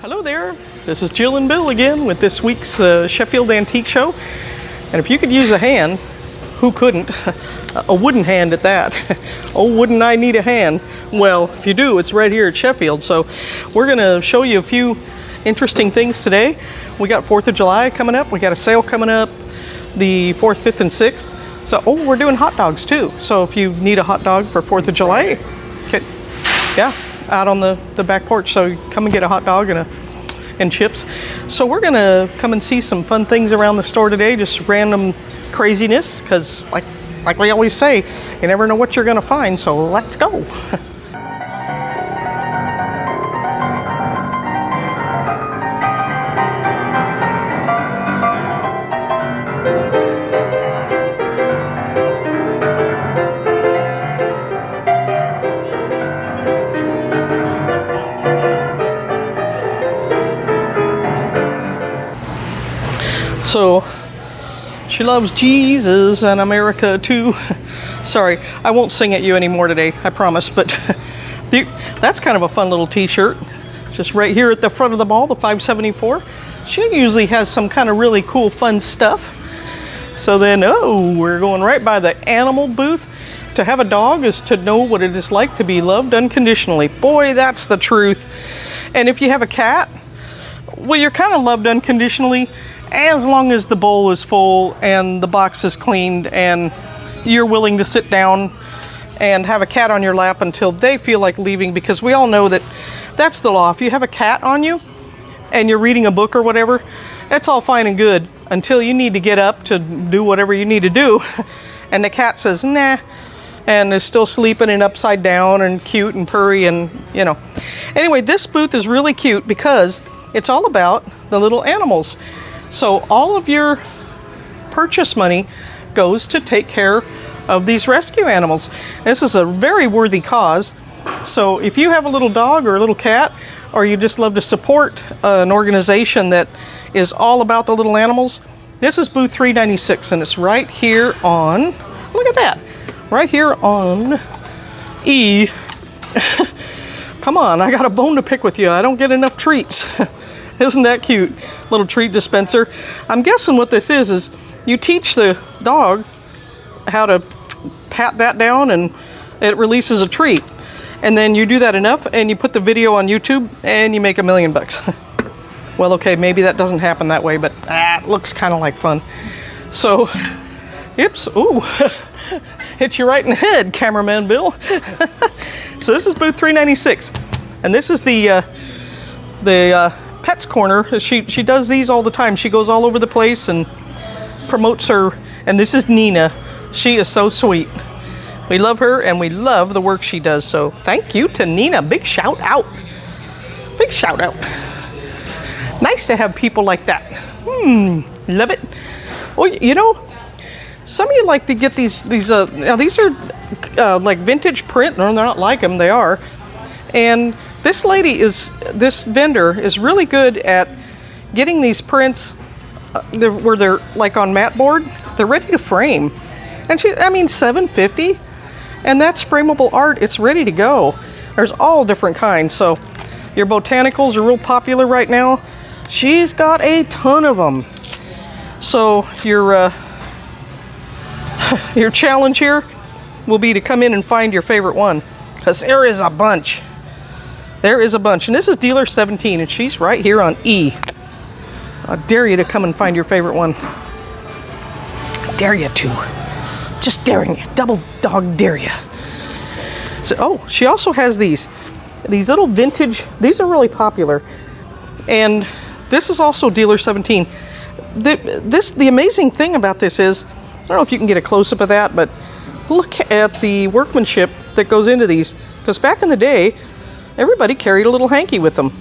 Hello there, this is Jill and Bill again with this week's Sheffield Antique Show. And if you could use a hand, who couldn't? A wooden hand at that. Oh, wouldn't I need a hand? Well, if you do, it's right here at Sheffield. So we're gonna show you a few interesting things today. We got 4th of July coming up. We got a sale coming up the 4th, 5th, and 6th. So, oh, we're doing hot dogs too. So if you need a hot dog for 4th of July, yeah, out on the back porch. So come and get a hot dog and chips. So we're gonna come and see some fun things around the store today, just random craziness, because like we always say, you never know what you're gonna find, so let's go. So, she loves Jesus and America too. Sorry, I won't sing at you anymore today, I promise, but that's kind of a fun little t-shirt. Just right here at the front of the mall, the 574. She usually has some kind of really cool, fun stuff. So then, oh, we're going right by the animal booth. To have a dog is to know what it is like to be loved unconditionally. Boy, that's the truth. And if you have a cat, well, you're kind of loved unconditionally, as long as the bowl is full and the box is cleaned and you're willing to sit down and have a cat on your lap until they feel like leaving, because we all know that that's the law. If you have a cat on you and you're reading a book or whatever, it's all fine and good until you need to get up to do whatever you need to do and the cat says nah and is still sleeping and upside down and cute and purry and you know. Anyway, this booth is really cute because it's all about the little animals. So all of your purchase money goes to take care of these rescue animals. This is a very worthy cause. So if you have a little dog or a little cat, or you just love to support an organization that is all about the little animals, this is booth 396 and it's right here on, look at that, right here on E. Come on, I got a bone to pick with you. I don't get enough treats. Isn't that cute? Little treat dispenser. I'm guessing what this is you teach the dog how to pat that down and it releases a treat. And then you do that enough and you put the video on YouTube and you make $1 million. Well, okay, maybe that doesn't happen that way, but it looks kind of like fun. So, oops, ooh, hit you right in the head, cameraman Bill. So this is booth 396. And this is the Pets Corner. She does these all the time. She goes all over the place and promotes her. And this is Nina. She is so sweet. We love her and we love the work she does. So thank you to Nina. Big shout out. Big shout out. Nice to have people like that. Love it. Well, you know, some of you like to get these now these are like vintage print. No, they're not like them. They are. And this vendor is really good at getting these prints where they're like on mat board. They're ready to frame. And $7.50, and that's frameable art. It's ready to go. There's all different kinds. So your botanicals are real popular right now. She's got a ton of them. So your challenge here will be to come in and find your favorite one, because there is a bunch. There is a bunch, and this is dealer 17, and she's right here on E. I dare you to come and find your favorite one. Dare you to. Just daring you. Double dog dare you. So, oh, she also has these little vintage, these are really popular. And this is also dealer 17. The amazing thing about this is, I don't know if you can get a close-up of that, but look at the workmanship that goes into these. Because back in the day, everybody carried a little hanky with them.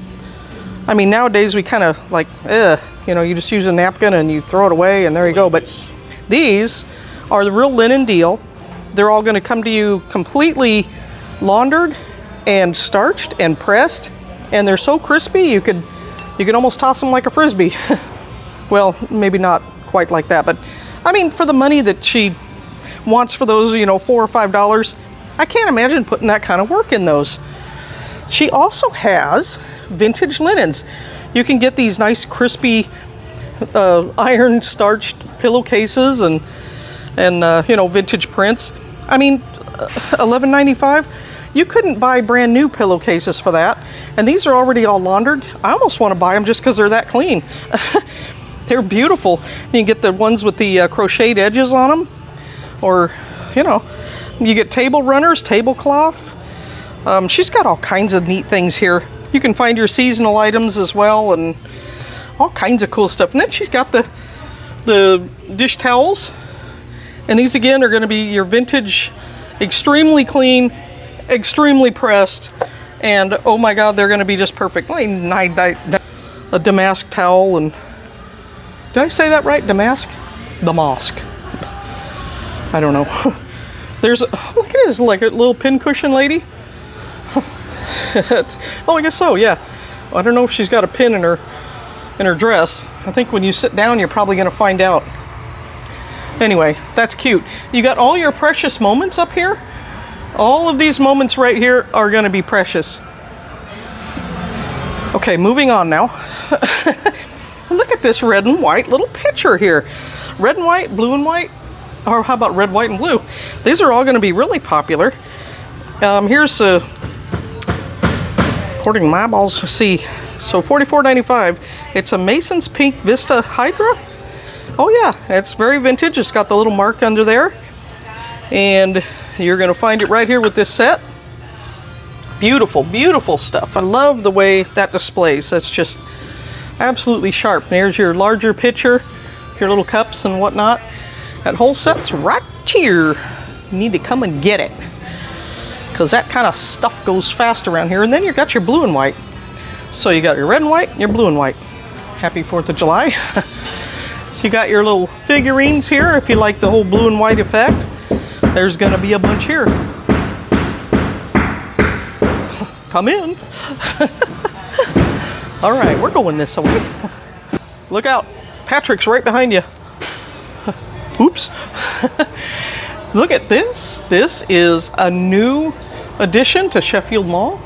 I mean, nowadays we kind of like, you just use a napkin and you throw it away and there you go. But these are the real linen deal. They're all going to come to you completely laundered and starched and pressed, and they're so crispy you could almost toss them like a frisbee. Well, maybe not quite like that, but I mean, for the money that she wants for those, $4 or $5, I can't imagine putting that kind of work in those. She also has vintage linens. You can get these nice crispy iron starched pillowcases and you know, vintage prints. I mean, $11.95. You couldn't buy brand new pillowcases for that. And these are already all laundered. I almost want to buy them just because they're that clean. They're beautiful. You can get the ones with the crocheted edges on them, or you know, you get table runners, tablecloths. She's got all kinds of neat things here. You can find your seasonal items as well, and all kinds of cool stuff. And then she's got the dish towels, and these again are going to be your vintage, extremely clean, extremely pressed, and oh my God, they're going to be just perfect. A damask towel, and did I say that right? Damask? Damask. I don't know. There's, look at this, like a little pincushion lady. Oh, I guess so, yeah. I don't know if she's got a pin in her dress. I think when you sit down, you're probably going to find out. Anyway, that's cute. You got all your precious moments up here. All of these moments right here are going to be precious. Okay, moving on now. Look at this red and white little picture here. Red and white, blue and white, or how about red, white, and blue? These are all going to be really popular. Here's according to my eyeballs, see, so $44.95. It's a Mason's Pink Vista Hydra. Oh yeah, it's very vintage. It's got the little mark under there, and you're going to find it right here with this set. Beautiful, beautiful stuff. I love the way that displays. That's just absolutely sharp. There's your larger pitcher, your little cups and whatnot. That whole set's right here. You need to come and get it, because that kind of stuff goes fast around here. And then you got your blue and white. So you got your red and white and your blue and white. Happy 4th of July. So you got your little figurines here if you like the whole blue and white effect. There's going to be a bunch here. Come in. All right, we're going this way. Look out. Patrick's right behind you. Oops. Look at this. This is a new addition to Sheffield Mall.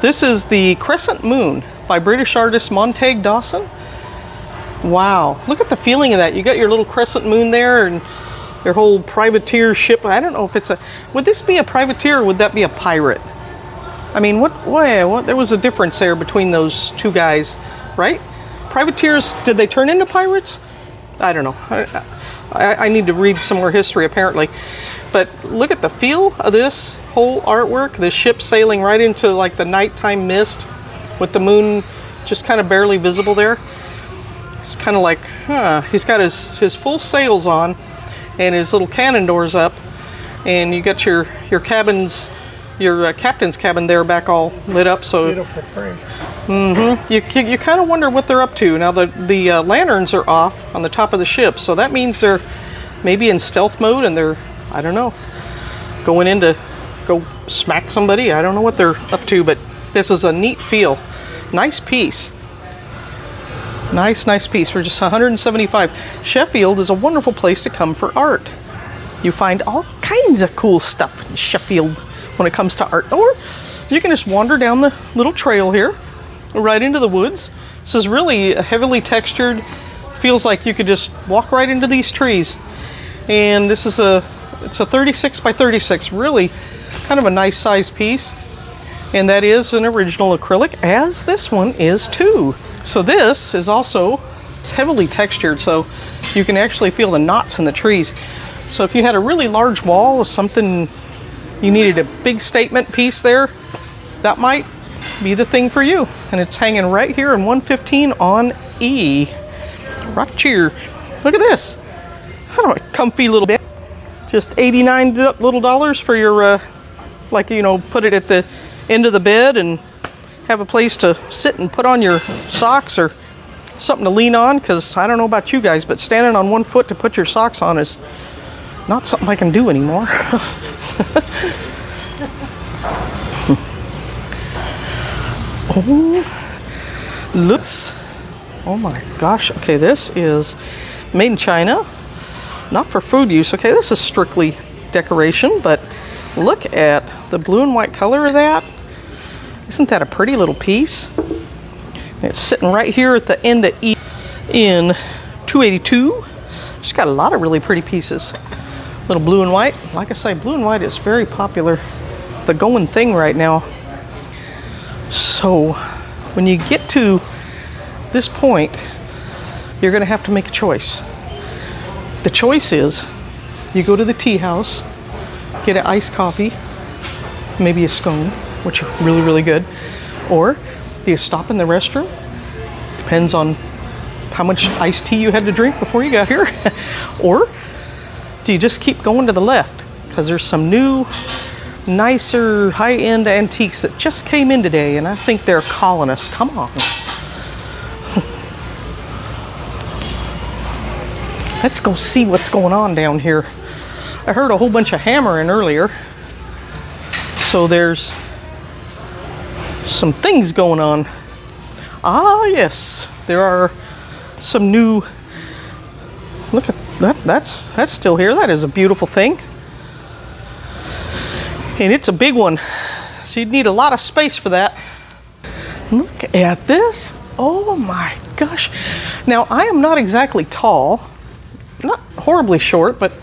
This is the Crescent Moon by British artist Montague Dawson. Wow. Look at the feeling of that. You got your little crescent moon there and your whole privateer ship. I don't know if it's a... Would this be a privateer or would that be a pirate? I mean, what? There was a difference there between those two guys, right? Privateers, did they turn into pirates? I don't know. I need to read some more history, apparently. But look at the feel of this whole artwork. The ship sailing right into like the nighttime mist with the moon just kind of barely visible there. It's kind of like, he's got his full sails on and his little cannon doors up. And you got your cabins, your captain's cabin there back all lit up. So beautiful frame. Mm-hmm. You kind of wonder what they're up to. Now the lanterns are off on the top of the ship, so that means they're maybe in stealth mode and they're, I don't know, going in to go smack somebody. I don't know what they're up to, but this is a neat feel. Nice piece. Nice piece for just $175. Sheffield is a wonderful place to come for art. You find all kinds of cool stuff in Sheffield when it comes to art. Or you can just wander down the little trail here, right into the woods. This is really heavily textured. Feels like you could just walk right into these trees. And this is it's a 36 by 36, really kind of a nice size piece. And that is an original acrylic, as this one is too. So this is also, it's heavily textured, so you can actually feel the knots in the trees. So if you had a really large wall or something, you needed a big statement piece there, that might be the thing for you. And it's hanging right here in 115 on E. Right here. Look at this. Kind of a comfy little bit. Just 89 little dollars for your, like, you know, put it at the end of the bed and have a place to sit and put on your socks or something to lean on, because I don't know about you guys, but standing on one foot to put your socks on is not something I can do anymore. Oh, looks, oh my gosh. Okay, this is made in China, not for food use. Okay, this is strictly decoration, but look at the blue and white color of that. Isn't that a pretty little piece? It's sitting right here at the end of E in 282. She's got a lot of really pretty pieces. Little blue and white. Like I say, blue and white is very popular. The going thing right now. So when you get to this point, you're going to have to make a choice. The choice is you go to the tea house, get an iced coffee, maybe a scone, which are really, really good. Or do you stop in the restroom? Depends on how much iced tea you had to drink before you got here. Or do you just keep going to the left? Because there's some new, nicer, high-end antiques that just came in today, and I think they're calling us. Come on. Let's go see what's going on down here. I heard a whole bunch of hammering earlier. So there's some things going on. Ah, yes. There are some new... Look at that. That's still here. That is a beautiful thing. And it's a big one. So you'd need a lot of space for that. Look at this. Oh my gosh. Now, I am not exactly tall. Not horribly short, but,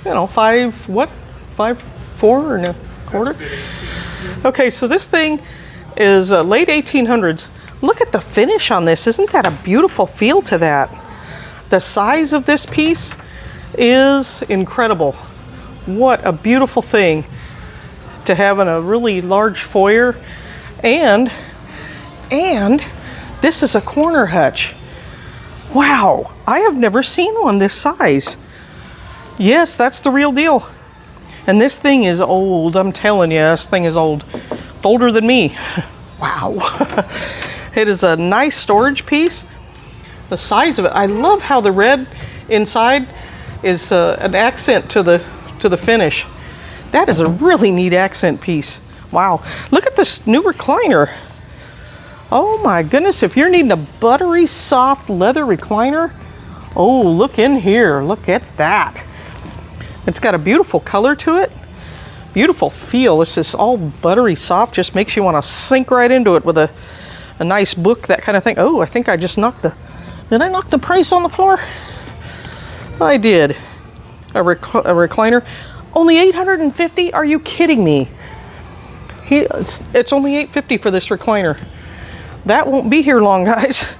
you know, 5'4" and a quarter. Okay, so this thing is late 1800s. Look at the finish on this. Isn't that a beautiful feel to that? The size of this piece is incredible. What a beautiful thing to have in a really large foyer. And this is a corner hutch. Wow, I have never seen one this size. Yes, that's the real deal. And this thing is old, I'm telling you, this thing is old. Older than me. Wow. It is a nice storage piece. The size of it, I love how the red inside is an accent to the finish. That is a really neat accent piece. Wow, look at this new recliner. Oh my goodness, if you're needing a buttery soft leather recliner, oh, look in here, look at that. It's got a beautiful color to it, beautiful feel. It's just all buttery soft, just makes you want to sink right into it with a nice book, that kind of thing. Oh, I think I just knocked did I knock the price on the floor? I did. A recliner, only $850? Are you kidding me? It's only $850 for this recliner. That won't be here long, guys.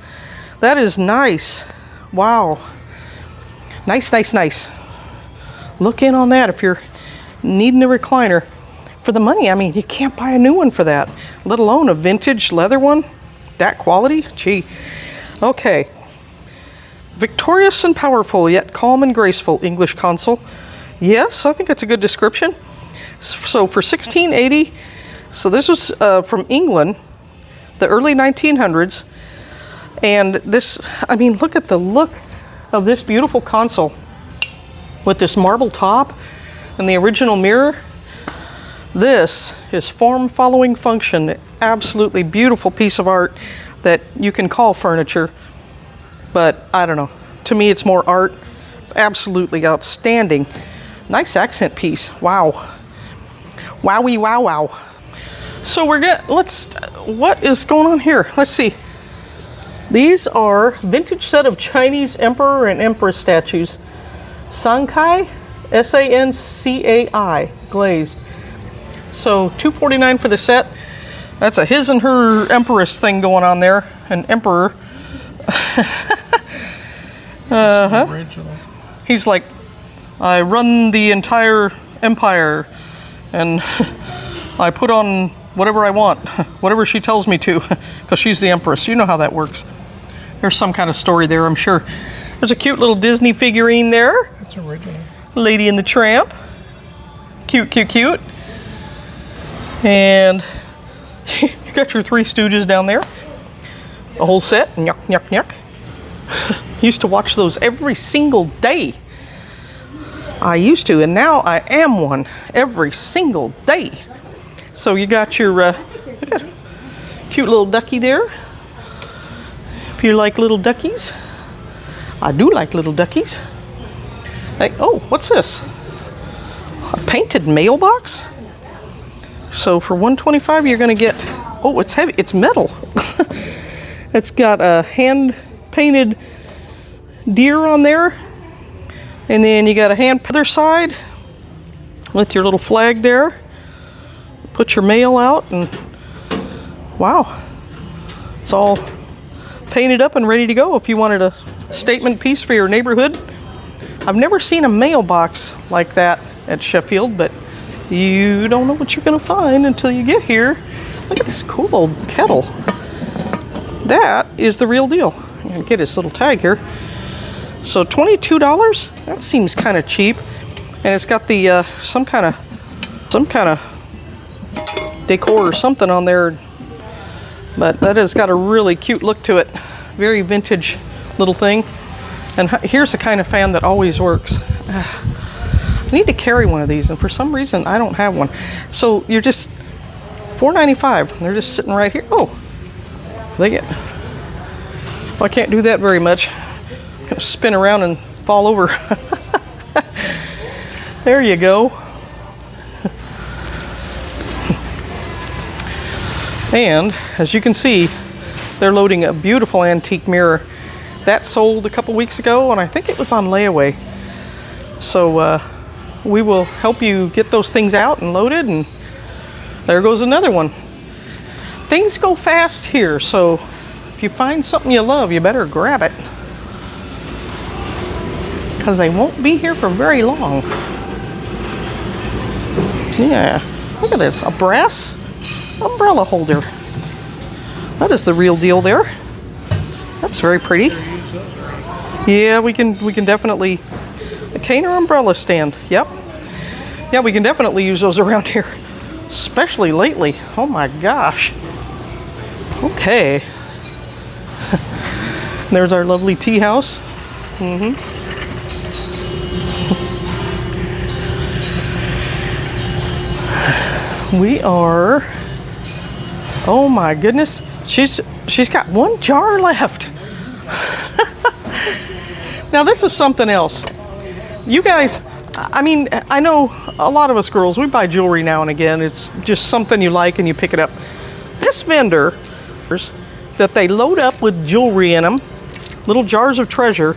That is nice. Wow. Nice, nice, nice. Look in on that if you're needing a recliner. For the money, I mean, you can't buy a new one for that, let alone a vintage leather one. That quality, gee. Okay. Victorious and powerful, yet calm and graceful English console. Yes, I think that's a good description. So for $16.80, so this was from England, the early 1900s, and this, I mean, look at the look of this beautiful console with this marble top and the original mirror. This is form following function. Absolutely beautiful piece of art that you can call furniture, but I don't know, to me it's more art. It's absolutely outstanding. Nice accent piece. Wow. Wowie wow wow. So what is going on here? Let's see. These are vintage set of Chinese emperor and empress statues. Sancai, S-A-N-C-A-I, glazed. So $249 for the set. That's a his and her empress thing going on there. An emperor. Original. He's like, I run the entire empire and I put on whatever I want, whatever she tells me to, because she's the empress. You know how that works. There's some kind of story there, I'm sure. There's a cute little Disney figurine there. It's original. Lady and the Tramp. Cute, cute, cute. And you got your Three Stooges down there. A whole set. Nyuk, nyuk, nyuk. Used to watch those every single day. I used to, and now I am one every single day. So you got your look at cute little ducky there. If you like little duckies. I do like little duckies. Hey, oh, what's this? A painted mailbox? So for $125 you're gonna get, oh, it's heavy, it's metal. It's got a hand-painted deer on there. And then you got a hand other side with your little flag there. Put your mail out, and wow. It's all painted up and ready to go if you wanted a statement piece for your neighborhood. I've never seen a mailbox like that at Sheffield, but you don't know what you're going to find until you get here. Look at this cool old kettle. That is the real deal. I'm going to get his little tag here. So $22? That seems kind of cheap. And it's got the some kind of decor or something on there. But that has got a really cute look to it. Very vintage little thing. And here's the kind of fan that always works. I need to carry one of these, and for some reason I don't have one. So you're just $4.95. They're just sitting right here. Oh, they get. Well, I can't do that very much. I'm gonna spin around and fall over. There you go. And as you can see, they're loading a beautiful antique mirror that sold a couple weeks ago, and I think it was on layaway. So we will help you get those things out and loaded, and there goes another one. Things go fast here, so if you find something you love, you better grab it, because they won't be here for very long. Yeah, look at this, a brass umbrella holder. That is the real deal there. That's very pretty. Yeah, we can definitely, a cane or umbrella stand. Yep. Yeah, we can definitely use those around here, especially lately. Oh my gosh. Okay. There's our lovely tea house. We are, oh my goodness, she's got one jar left. Now this is something else. You guys, I mean, I know a lot of us girls, we buy jewelry now and again. It's just something you like and you pick it up. This vendor, that they load up with jewelry in them, little jars of treasure,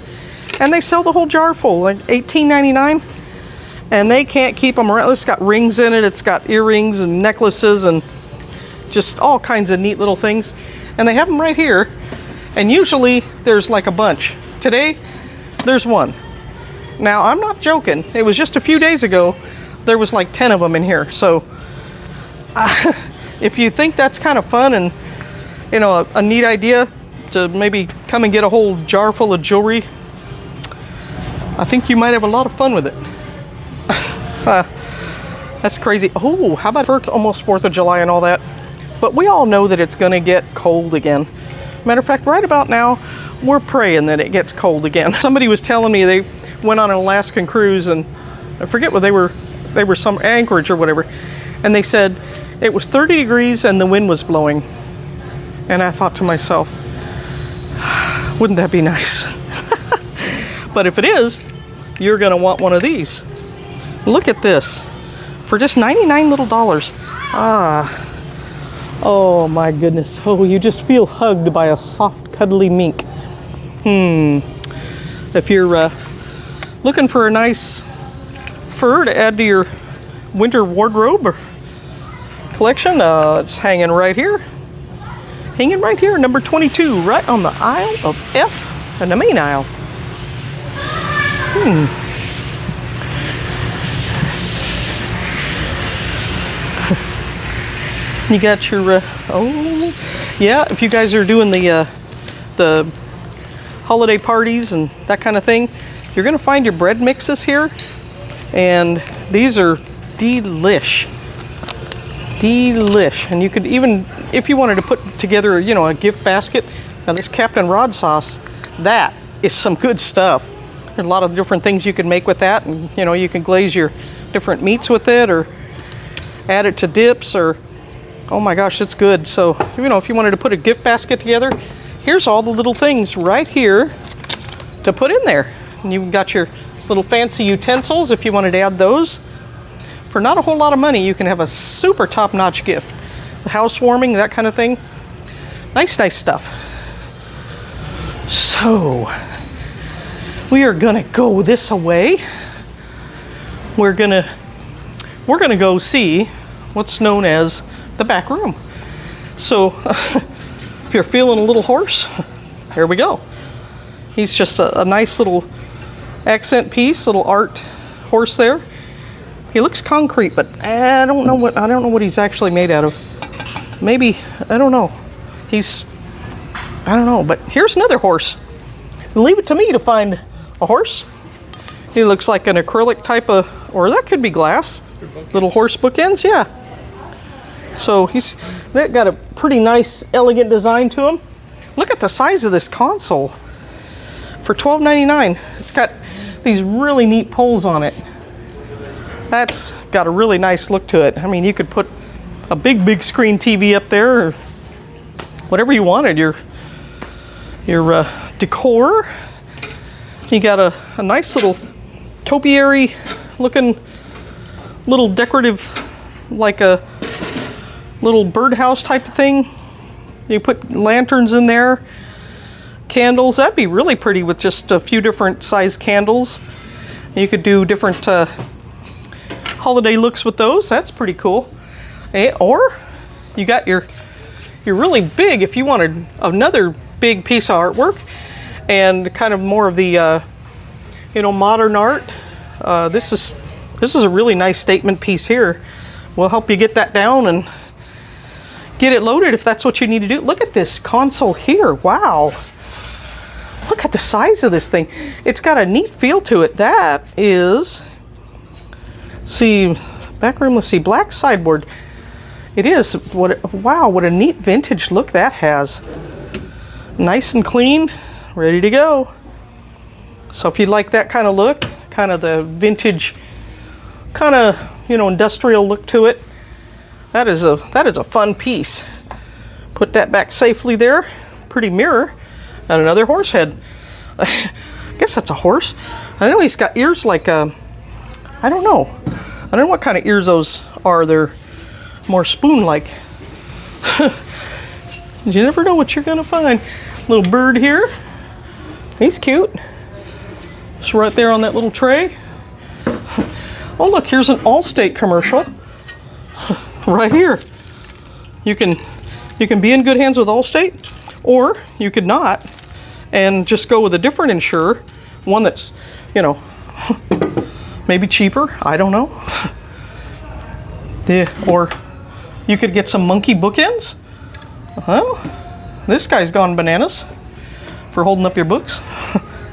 and they sell the whole jar full, like $18.99. And they can't keep them around. It's got rings in it. It's got earrings and necklaces and just all kinds of neat little things. And they have them right here. And usually there's like a bunch. Today, there's one. Now, I'm not joking. It was just a few days ago, there was like 10 of them in here. So if you think that's kind of fun and, you know, a neat idea to maybe come and get a whole jar full of jewelry, I think you might have a lot of fun with it. That's crazy. Oh, how about almost 4th of July and all that? But we all know that it's going to get cold again. Matter of fact, right about now, we're praying that it gets cold again. Somebody was telling me they went on an Alaskan cruise, and I forget what they were some Anchorage or whatever, and they said it was 30 degrees and the wind was blowing. And I thought to myself, wouldn't that be nice? But if it is, you're going to want one of these. Look at this. For just 99 little dollars. Oh my goodness. Oh, you just feel hugged by a soft, cuddly mink. If you're looking for a nice fur to add to your winter wardrobe or collection, it's hanging right here. Hanging right here, number 22, right on the aisle of F and the main aisle. You got your, oh, yeah, if you guys are doing the holiday parties and that kind of thing, you're going to find your bread mixes here. And these are delish. Delish. And you could even, if you wanted to put together, you know, a gift basket. Now this Captain Rod sauce, that is some good stuff. There's a lot of different things you can make with that. And, you know, you can glaze your different meats with it or add it to dips or, oh my gosh, it's good. So, you know, if you wanted to put a gift basket together, here's all the little things right here to put in there. And you've got your little fancy utensils if you wanted to add those. For not a whole lot of money, you can have a super top-notch gift. The housewarming, that kind of thing. Nice, nice stuff. So, we are gonna go this away. We're gonna go see what's known as the back room. So, if you're feeling a little hoarse, here we go. He's just a nice little accent piece, little art horse there. He looks concrete, but I don't know what he's actually made out of. Maybe, I don't know. I don't know, but here's another horse. Leave it to me to find a horse. He looks like an acrylic type of, or that could be glass. Little horse bookends, yeah. So that got a pretty nice, elegant design to him. Look at the size of this console. For $12.99, it's got these really neat poles on it. That's got a really nice look to it. I mean, you could put a big screen TV up there, or whatever you wanted. Your decor. You got a nice little topiary looking little decorative, like a little birdhouse type of thing. You put lanterns in there, candles. That'd be really pretty with just a few different size candles. You could do different holiday looks with those. That's pretty cool. Or you got your really big, if you wanted another big piece of artwork and kind of more of the modern art. This is a really nice statement piece here. We'll help you get that down and get it loaded if that's what you need to do. Look at this console here. Wow. Look at the size of this thing. It's got a neat feel to it. That is, see, back room, let's see, black sideboard. It is, wow, what a neat vintage look that has. Nice and clean, ready to go. So if you like that kind of look, kind of the vintage, kind of, industrial look to it, that is a fun piece. Put that back safely there. Pretty mirror. And another horse head. I guess that's a horse. I know he's got ears like I don't know what kind of ears those are. They're more spoon-like. You never know what you're gonna find. Little bird here. He's cute. It's right there on that little tray. Oh look, here's an Allstate commercial. Right here. You can be in good hands with Allstate, or you could not and just go with a different insurer, one that's, maybe cheaper, I don't know. Or you could get some monkey bookends. This guy's gone bananas for holding up your books.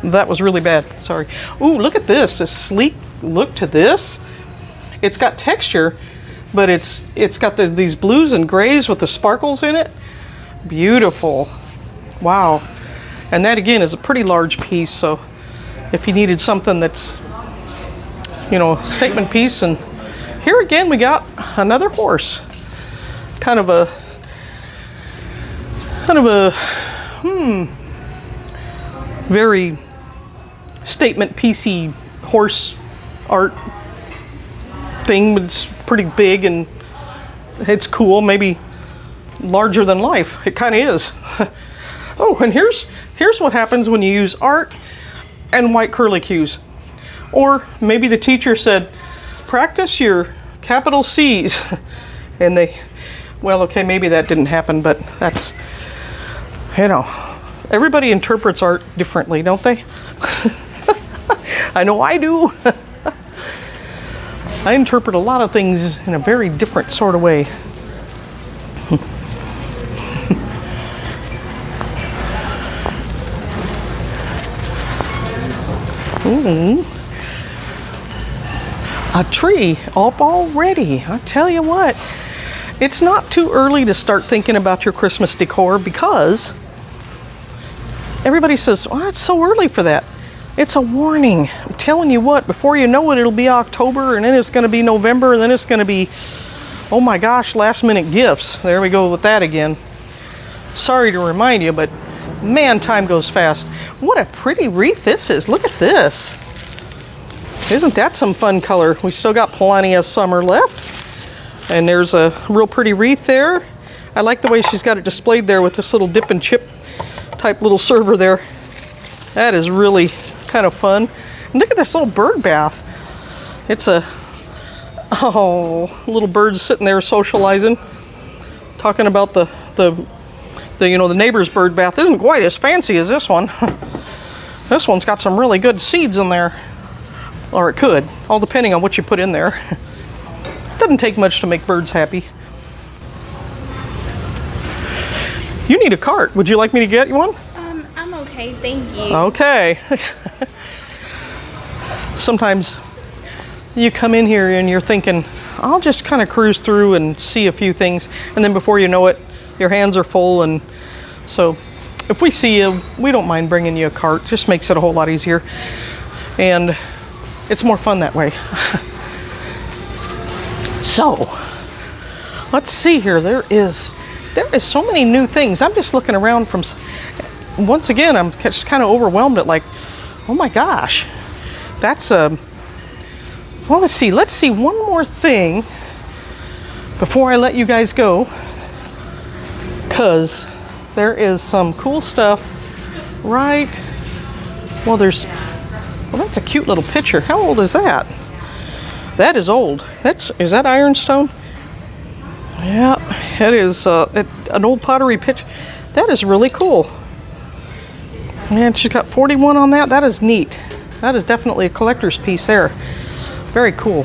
That was really bad, sorry. Ooh, look at this sleek look to this. It's got texture, but it's got these blues and grays with the sparkles in it. Beautiful. Wow. And that again is a pretty large piece, so if you needed something that's, a statement piece. And here again we got another horse. Kind of a very statement piecey horse art thing. It's pretty big and it's cool, maybe larger than life. It kind of is. Oh, and here's what happens when you use art and white curlicues. Or maybe the teacher said, practice your capital C's. And well, okay, maybe that didn't happen, but that's, everybody interprets art differently, don't they? I know I do. I interpret a lot of things in a very different sort of way. A tree up already. I tell you what, it's not too early to start thinking about your Christmas decor, because everybody says, well, it's so early for that. It's a warning. I'm telling you what, before you know it, it'll be October, and then it's going to be November, and then it's going to be, oh my gosh, last minute gifts. There we go with that again. Sorry to remind you, but man, time goes fast. What a pretty wreath this is. Look at this. Isn't that some fun color? We still got plenty of summer left. And there's a real pretty wreath there. I like the way she's got it displayed there with this little dip and chip type little server there. That is really kind of fun. And look at this little bird bath. It's a, little birds sitting there socializing, talking about the neighbor's bird bath. It isn't quite as fancy as this one. This one's got some really good seeds in there. Or it could, all depending on what you put in there. Doesn't take much to make birds happy. You need a cart. Would you like me to get you one? I'm okay, thank you. Okay. Sometimes you come in here and you're thinking, I'll just kind of cruise through and see a few things, and then before you know it, your hands are full. And so if we see you, we don't mind bringing you a cart. Just makes it a whole lot easier, and it's more fun that way. So let's see here. There is so many new things. I'm just looking around from, once again, I'm just kind of overwhelmed at like, oh my gosh, that's well, let's see one more thing before I let you guys go, because there is some cool stuff right, well, that's a cute little picture. How old is that? That is old. Is that ironstone? Yeah, it is an old pottery pitch. That is really cool. And she's got 41 on that. That is neat. That is definitely a collector's piece there. Very cool.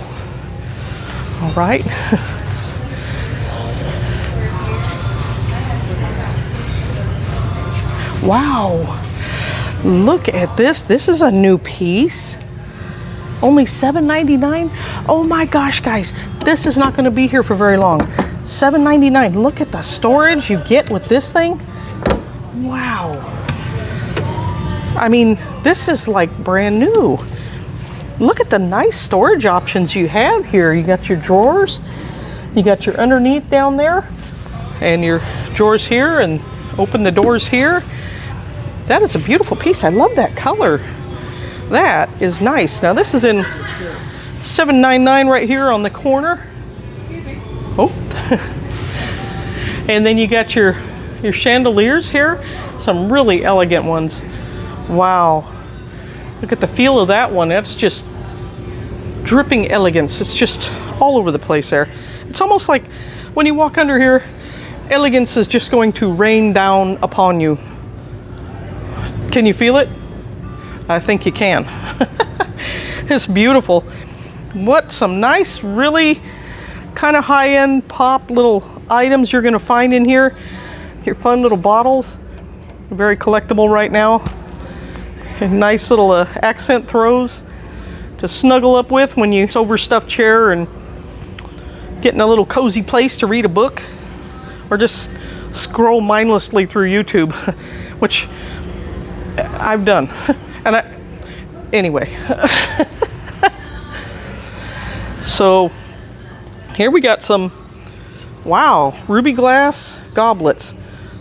All right. Wow. Look at this. This is a new piece. Only $7.99. Oh my gosh, guys. This is not going to be here for very long. $7.99. Look at the storage you get with this thing. Wow. I mean, this is like brand new. Look at the nice storage options you have here. You got your drawers. You got your underneath down there. And your drawers here, and open the doors here. That is a beautiful piece. I love that color. That is nice. Now this is in $7.99 right here on the corner. Oh. And then you got your chandeliers here. Some really elegant ones. Wow. Look at the feel of that one. That's just dripping elegance. It's just all over the place there. It's almost like when you walk under here, elegance is just going to rain down upon you. Can you feel it? I think you can. It's beautiful. What some nice, really kind of high-end pop little items you're going to find in here. Your fun little bottles. Very collectible right now. And nice little accent throws to snuggle up with when you overstuffed chair and getting a little cozy place to read a book, or just scroll mindlessly through YouTube, which I've done. And anyway. So here we got some, wow, ruby glass goblets.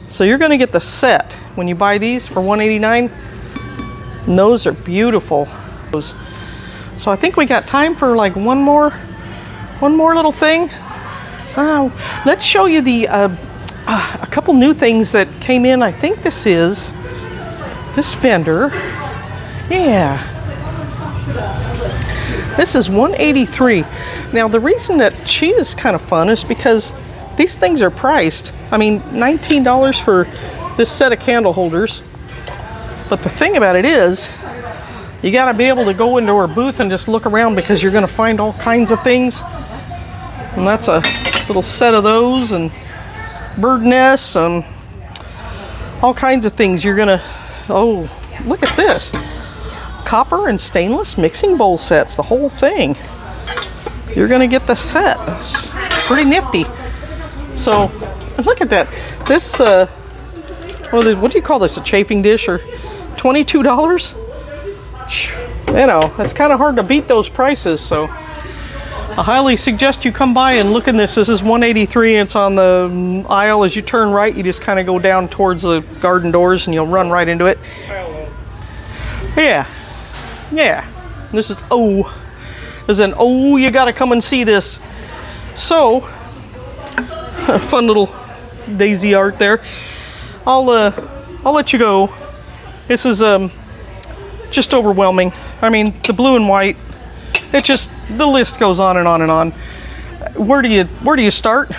So you're going to get the set when you buy these for $189. And those are beautiful. So I think we got time for like one more little thing. Let's show you the a couple new things that came in. I think this is this vendor. Yeah. This is $183. Now the reason that she is kind of fun is because these things are priced. I mean, $19 for this set of candle holders. But the thing about it is, you got to be able to go into her booth and just look around, because you're going to find all kinds of things. And that's a little set of those, and bird nests, and all kinds of things. You're going to, oh, look at this. Copper and stainless mixing bowl sets, the whole thing. You're going to get the set. It's pretty nifty. So, look at that. This, what do you call this, a chafing dish, or $22? You know, it's kind of hard to beat those prices, so I highly suggest you come by and look in this. This is $183. It's on the aisle. As you turn right, you just kind of go down towards the garden doors and you'll run right into it. Yeah. This is you gotta come and see this. So, fun little daisy art there. I'll let you go. This is just overwhelming. I mean, the blue and white, the list goes on and on and on. Where do you start?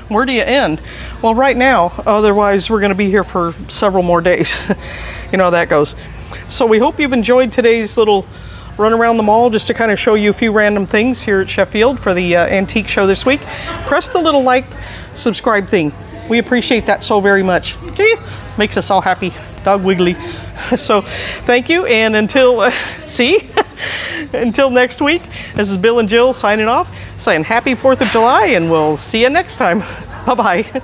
Where do you end? Well, right now, otherwise we're going to be here for several more days. You know how that goes. So we hope you've enjoyed today's little run around the mall just to kind of show you a few random things here at Sheffield for the antique show this week. Press the little like, subscribe thing. We appreciate that so very much. Okay? Makes us all happy. Dog wiggly. So thank you, and until until next week, this is Bill and Jill signing off, saying happy 4th of July, and we'll see you next time. Bye-bye.